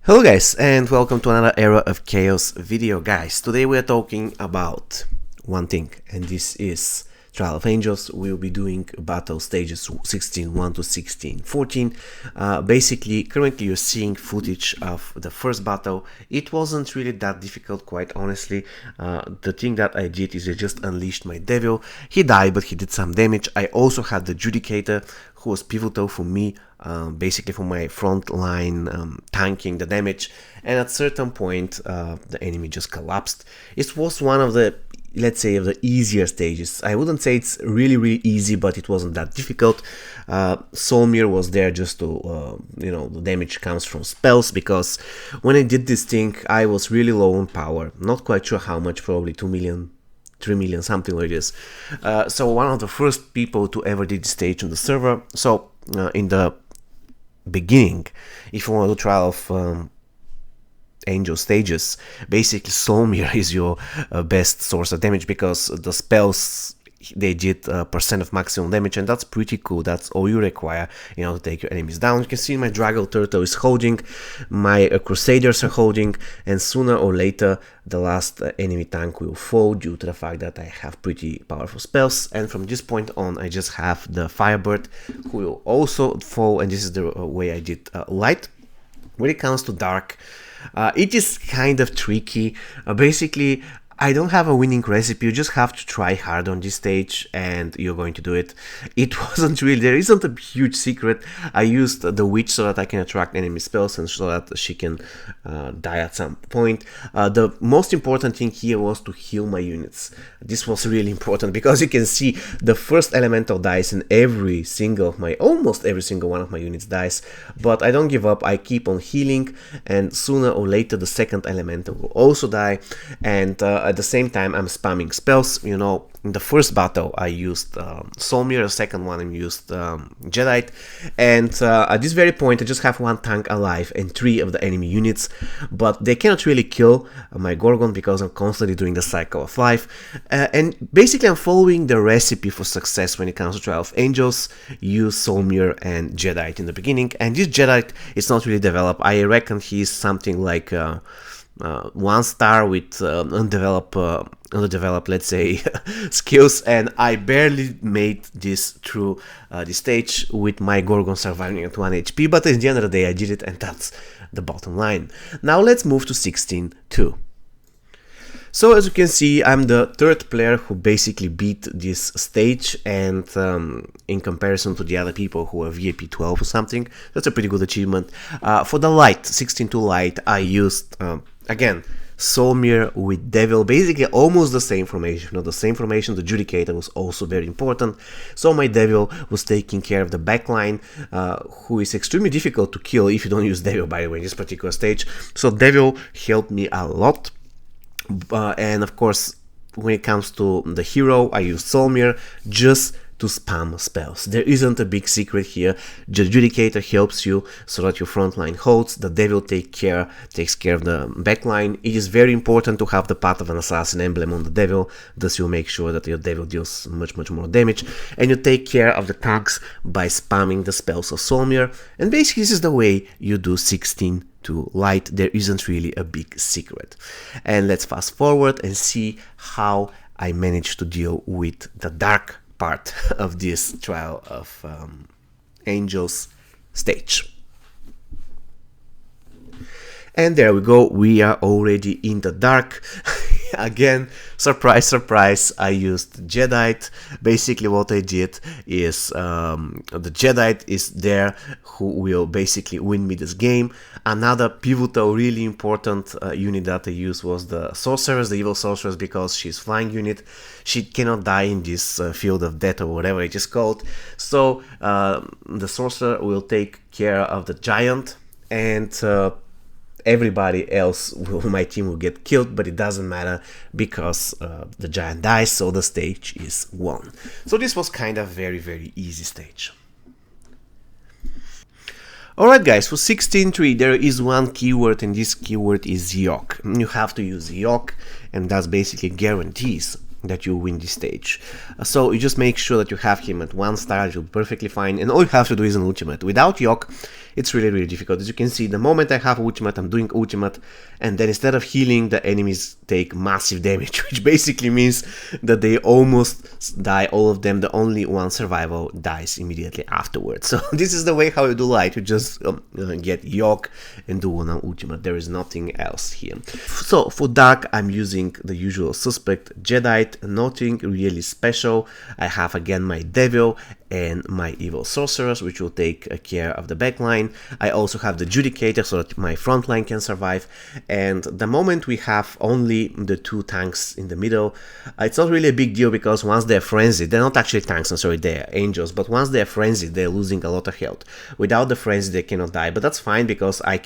Hello guys, and welcome to another Era of Chaos video. Guys, today we are talking about one thing, and this is Trial of Angels. We'll be doing battle stages 16.1 to 16.14. Basically, currently you're seeing footage of the first battle. It wasn't really that difficult, quite honestly. The thing that I did is I just unleashed my devil. He died, but he did some damage. I also had the Judicator, who was pivotal for me, basically for my front line tanking the damage, and at certain point the enemy just collapsed. It was one of the, let's say, of the easier stages. I wouldn't say it's really easy, but it wasn't that difficult. Solmir was there just to, the damage comes from spells, because when I did this thing I was really low on power, not quite sure how much, probably 2 million, 3 million, something like this. So one of the first people to ever did this stage on the server. So in the beginning, if you want to do Trial of Angel stages, basically Solmir is your best source of damage, because the spells, they did percent of maximum damage, and that's pretty cool. That's all you require, to take your enemies down. You can see my Dragon Turtle is holding, my Crusaders are holding, and sooner or later the last enemy tank will fall due to the fact that I have pretty powerful spells. And from this point on, I just have the Firebird, who will also fall, and this is the way I did light. When it comes to dark, it is kind of tricky. Basically, I don't have a winning recipe. You just have to try hard on this stage and you're going to do it. It wasn't really, there isn't a huge secret. I used the witch so that I can attract enemy spells and so that she can die at some point. The most important thing here was to heal my units. This was really important, because you can see the first elemental dies in almost every single one of my units dies, but I don't give up. I keep on healing, and sooner or later the second elemental will also die. And at the same time I'm spamming spells. In the first battle I used Solmir, the second one I used Jedi, and at this very point I just have one tank alive and 3 of the enemy units, but they cannot really kill my Gorgon because I'm constantly doing the cycle of life. And basically I'm following the recipe for success when it comes to Trial of Angels. Use Solmir and Jedi in the beginning, and this Jedi is not really developed. I reckon he's something like 1 star with undeveloped, let's say, skills, and I barely made this through the stage with my Gorgon surviving at 1 HP, but at the end of the day I did it, and that's the bottom line. Now let's move to 16.2. So as you can see, I'm the 3rd player who basically beat this stage, and in comparison to the other people who are VIP 12 or something, that's a pretty good achievement. For the light, 16.2 light, I used, again, Solmir with Devil, basically almost the same formation. Not the same formation, the Judicator was also very important. So my Devil was taking care of the backline, who is extremely difficult to kill if you don't use Devil, by the way, in this particular stage. So Devil helped me a lot. And of course, when it comes to the hero, I use Solmir just to spam spells. There isn't a big secret here. The Judicator helps you so that your front line holds. The Devil takes care of the back line. It is very important to have the Path of an Assassin emblem on the Devil. Thus you make sure that your Devil deals much more damage. And you take care of the tanks by spamming the spells of Solmir. And basically this is the way you do 16 to light. There isn't really a big secret. And let's fast forward and see how I managed to deal with the dark part of this Trial of Angels stage. And there we go, we are already in the dark. Again, surprise, I used Jedi. Basically what I did is the Jedi is there who will basically win me this game. Another pivotal, really important unit that I used was the Sorceress, the Evil Sorceress, because she's flying unit. She cannot die in this field of death or whatever it is called. So the Sorcerer will take care of the Giant, and everybody else on my team will get killed, but it doesn't matter because the Giant dies, so the stage is won. So this was kind of very easy stage. Alright guys, for 16.3 there is one keyword, and this keyword is Yok. You have to use Yok, and that basically guarantees that you win this stage. So you just make sure that you have him at 1 star, you'll be perfectly fine, and all you have to do is an ultimate. Without Yok, it's really difficult. As you can see, the moment I have ultimate, I'm doing ultimate, and then instead of healing, the enemies take massive damage, which basically means that they almost die, all of them. The only one survival dies immediately afterwards. So this is the way how you do light. You just get Yoke and do one ultimate. There is nothing else here. So for dark, I'm using the usual suspect, Jedi, nothing really special. I have again my Devil and my Evil Sorcerers, which will take care of the backline. I also have the Judicator so that my front line can survive. And the moment we have only the two tanks in the middle, it's not really a big deal, because once they're frenzied, they're not actually tanks, I'm sorry, they're angels, but once they're frenzied, they're losing a lot of health. Without the frenzy, they cannot die, but that's fine, because I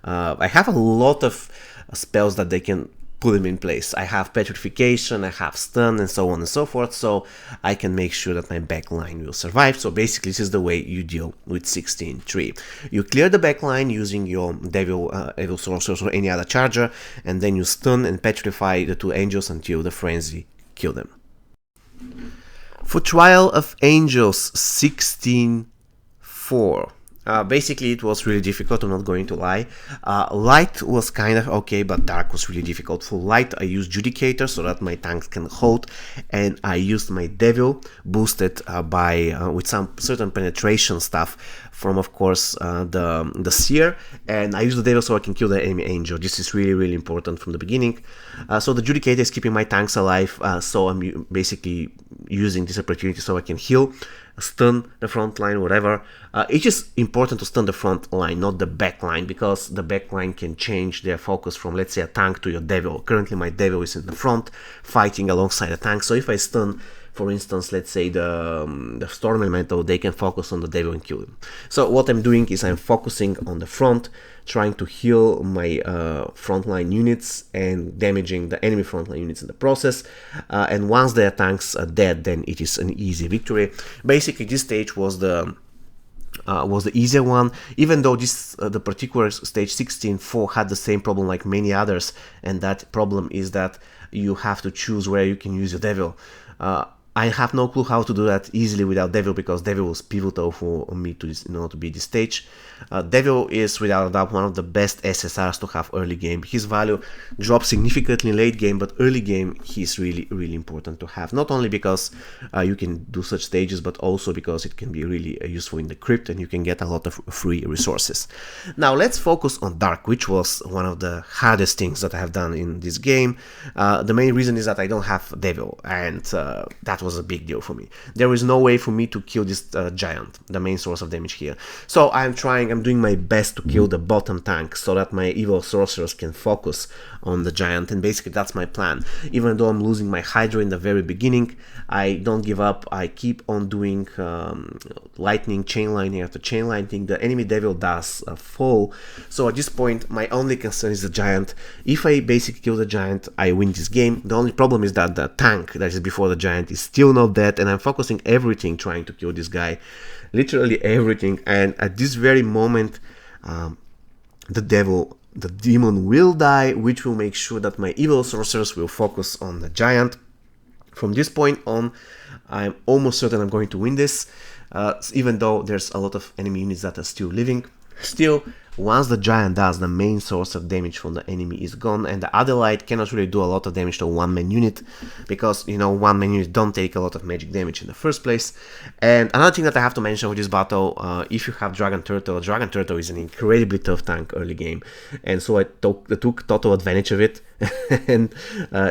have a lot of spells that they can put them in place. I have petrification, I have stun, and so on and so forth, so I can make sure that my backline will survive. So basically this is the way you deal with 16-3. You clear the backline using your Devil, Evil Sorcerers or any other charger, and then you stun and petrify the two angels until the frenzy kill them. For Trial of Angels 16-4, basically it was really difficult, I'm not going to lie. Light was kind of okay, but dark was really difficult. For light, I used Judicator so that my tanks can hold, and I used my Devil boosted with some certain penetration stuff from, of course, the Seer, and I use the Devil so I can kill the enemy angel. This is really important from the beginning. So the Judicator is keeping my tanks alive, so I'm basically using this opportunity so I can heal, stun the front line, whatever. It's just important to stun the front line, not the back line, because the back line can change their focus from, let's say, a tank to your Devil. Currently my Devil is in the front fighting alongside a tank, so if I stun, for instance, let's say the Storm Elemental, they can focus on the Devil and kill him. So what I'm doing is I'm focusing on the front, trying to heal my frontline units and damaging the enemy frontline units in the process. And once their tanks are dead, then it is an easy victory. Basically, this stage was the easier one, even though this the particular stage 16-4 had the same problem like many others, and that problem is that you have to choose where you can use your Devil. I have no clue how to do that easily without Devil, because Devil was pivotal for me to to beat this stage. Devil is without a doubt one of the best SSRs to have early game. His value drops significantly in late game, but early game he's really important to have. Not only because you can do such stages, but also because it can be really useful in the crypt and you can get a lot of free resources. Now let's focus on Dark, which was one of the hardest things that I have done in this game. The main reason is that I don't have Devil, and that was a big deal for me. There is no way for me to kill this giant, the main source of damage here. So I'm doing my best to kill the bottom tank so that my Evil Sorcerers can focus on the giant, and basically that's my plan. Even though I'm losing my Hydra in the very beginning, I don't give up. I keep on doing lightning, chain lightning after chain lightning. The enemy Devil does fall, so at this point my only concern is the giant. If I basically kill the giant, I win this game. The only problem is that the tank that is before the giant is still not dead, and I'm focusing everything trying to kill this guy, literally everything. And at this very moment, the demon will die, which will make sure that my Evil Sorcerers will focus on the giant. From this point on, I'm almost certain I'm going to win this, even though there's a lot of enemy units that are still living. Still, once the giant does, the main source of damage from the enemy is gone, and the other light cannot really do a lot of damage to one-man unit, because, you know, one-man units don't take a lot of magic damage in the first place. And another thing that I have to mention with this battle, if you have Dragon Turtle is an incredibly tough tank early game, and so I took total advantage of it, and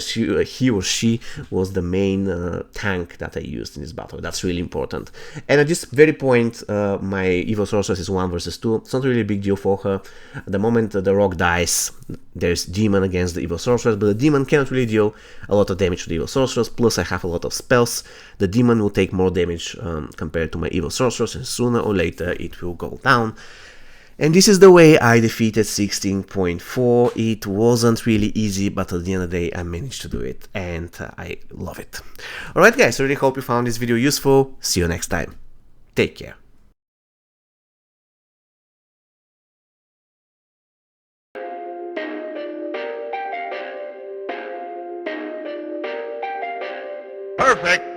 he or she was the main tank that I used in this battle. That's really important. And at this very point, my Evil Sorceress is 1 versus 2. It's not really a big deal for her. At the moment the rock dies, there's Demon against the Evil Sorceress, but the Demon cannot really deal a lot of damage to the Evil Sorceress, plus I have a lot of spells. The Demon will take more damage compared to my Evil Sorceress, and sooner or later it will go down. And this is the way I defeated 16.4. It wasn't really easy, but at the end of the day I managed to do it, and I love it. Alright guys, I really hope you found this video useful. See you next time. Take care. Perfect.